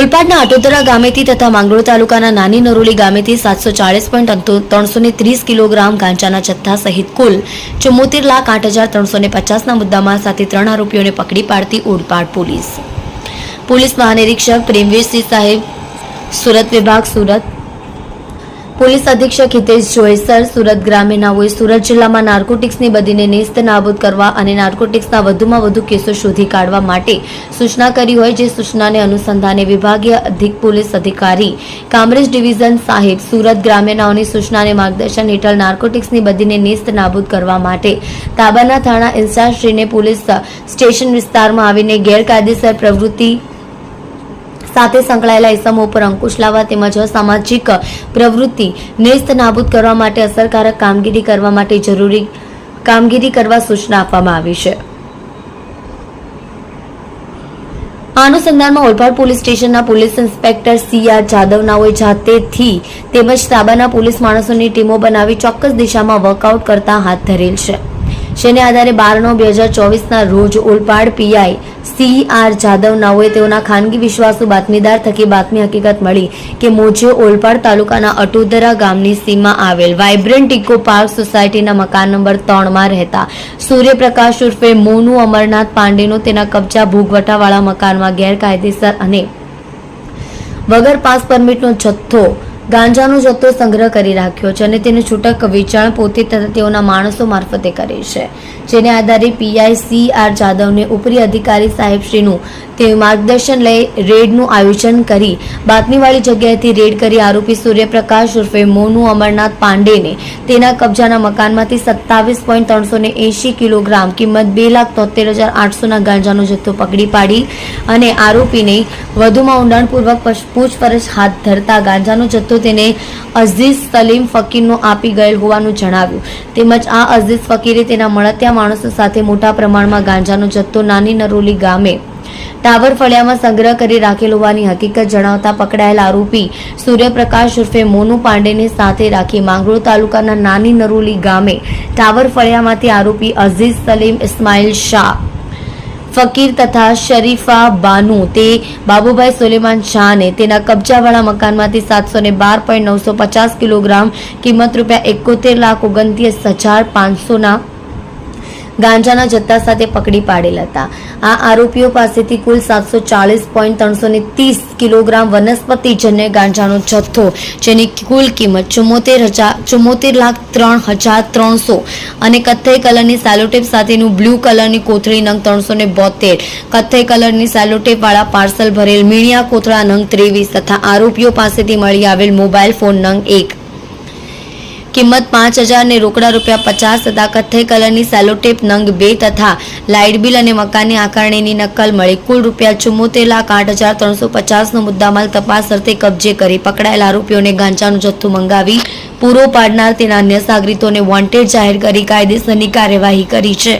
ઓલપાડના અટોદરા ગામેથી તથા માંગરોળ તાલુકાના નાની નરોલી ગામેથી 740.330 કિલોગ્રામ ગાંજાના જથ્થા સહિત કુલ 74,08,350ના મુદ્દામાલ સાથે 3 આરોપીઓને પકડી પાડતી ઓલપાડ પોલીસ મહાનિરીક્ષક પ્રેમવીરસિંહ સાહેબ, સુરત વિભાગ, સુરત પોલીસ અધિક્ષક હિતેશ જોયસર, સુરત ગ્રામ્ય નાઓએ સુરત જિલ્લામાં નાર્કોટિક્સની બદીને નેસ્ત નાબૂદ કરવા અને નાર્કોટિક્સના વધુમાં વધુ કેસો શોધી કાઢવા માટે સૂચના કરી હોય, જે સૂચનાને અનુસંધાને વિભાગીય અધિક પોલીસ અધિકારી કામરેજ ડિવિઝન સાહેબ, સુરત ગ્રામ્ય નાઓની સૂચનાને માર્ગદર્શન હેઠળ નાર્કોટિક્સની બદીને નેસ્ત નાબૂદ કરવા માટે તાબાના થાણા ઇન્ચાર્જશ્રીને પોલીસ સ્ટેશન વિસ્તારમાં આવીને ગેરકાયદેસર પ્રવૃત્તિ સાથે સંકળાયેલા ઇસમો પર અંકુશ લાવવા તેમજ અસામાજિક પ્રવૃત્તિ નેસ્ત નાબૂદ કરવા માટે અસરકારક કામગીરી કરવા માટે જરૂરી કામગીરી કરવા સૂચના આપવામાં આવી છે। આ અનુસંધાનમાં ઓલપાડ પોલીસ સ્ટેશનના પોલીસ ઇન્સ્પેક્ટર CR જાદવ નાઓએ જાતેથી તેમજ તાબાના પોલીસ માણસોની ટીમો બનાવી ચોક્કસ દિશામાં વર્કઆઉટ કરતા હાથ ધરેલ છે, જેને આધારે 12/9/2024ના રોજ ઓલપાડ PI CR જાદવ નાઓએ તેઓના ખાનગી વિશ્વાસુ બાતમીદાર થકી બાતમી હકીકત મળી કે મોજે ઓલપાડ તાલુકાના અટોદરા ગામની સીમમાં આવેલ વાઇબ્રન્ટ ઇકો પાર્ક સોસાયટીના મકાન નંબર 3માં રહેતા સૂર્યપ્રકાશ ઉર્ફે મોનુ અમરનાથ પાંડેનો તેના કબજા ભોગવટાવાળા મકાનમાં ગેરકાયદેસર અને વગર પાસ પરમિટનો જથ્થો ગાંજાનો જથ્થો સંગ્રહ કરી રાખ્યો છે અને તેનું છૂટક વેચાણ પોતે તથા તેઓના માણસો મારફતે કરે છે, જેને આધારે PI CR જાદવને ઉપરી અધિકારી સાહેબશ્રીનું તે માર્ગદર્શન લઈ રેડનું આયોજન કરી બાતમીવાળી જગ્યાએથી રેડ કરી આરોપી સૂર્યપ્રકાશ ઉર્ફે મોનુ અમરનાથ પાંડેને તેના કબજાના મકાનમાંથી 27.380 કિલોગ્રામ કિંમત 2,73,800ના ગાંજાનો જથ્થો પકડી પાડી અને આરોપીને વધુમાં ઊંડાણપૂર્વક પૂછપરછ હાથ ધરતા ગાંજાનો જથ્થો તેને અઝીઝ સલીમ ફકીરનો આપી ગયેલ હોવાનું જણાવ્યું, તેમજ આ અઝીઝ ફકીરે તેના મળતિયા માણસો સાથે મોટા પ્રમાણમાં ગાંજાનો જથ્થો નાની નરોલી ગામે ટાવર ફળિયામાં સંગ્રહ કરી રાખેલ હોવાની હકીકત જણાવતા પકડાયેલ આરોપી સૂર્યપ્રકાશ ઉર્ફે મોનુ પાંડેને સાથે રાખી માંગરોળ તાલુકાના નાની નરોલી ગામે ટાવર ફળિયામાંથી આરોપી અઝીઝ સલીમ ઇસ્માઇલ શાહ ફકીર તથા શરીફા બાનુ તે બાબુભાઈ સુલેમાન શાહને તેના કબજાવાળા મકાનમાંથી 712.950 કિલોગ્રામ કિંમત ₹71,29,500ના ગાંજાના જથ્થા સાથે પકડી પાડેલ હતા। આ આરોપીઓ પાસેથી કુલ 740.330 કિલોગ્રામ વનસ્પતિજન્ય ગાંજાનો જથ્થો, જેની કુલ કિંમત 74,03,300 અને કથ્થઈ કલરની સેલોટેપ સાથેનું બ્લુ કલરની કોથળી નંગ 372, કથ્થઈ કલરની સેલોટેપ વાળા પાર્સલ ભરેલ મીણિયા કોથળા નંગ 23 તથા આરોપીઓ પાસેથી મળી આવેલ મોબાઈલ ફોન નંગ 1 કિંમત 5,000 ને રોકડા ₹50 તથા કથ્થઈ કલરની સેલોટેપ નંગ 2 તથા લાઇટ બિલ અને મકાનની આકારણીની નકલ મળી કુલ ₹74,08,350નો મુદ્દામાલ તપાસ અર્થે કબજે કરી પકડાયેલ આરોપીઓને ગાંજાનો જથ્થો મંગાવી પૂરો પાડનાર તેના અન્ય સાગરીતોને વોન્ટેડ જાહેર કરી કાયદેસરની કાર્યવાહી કરી છે।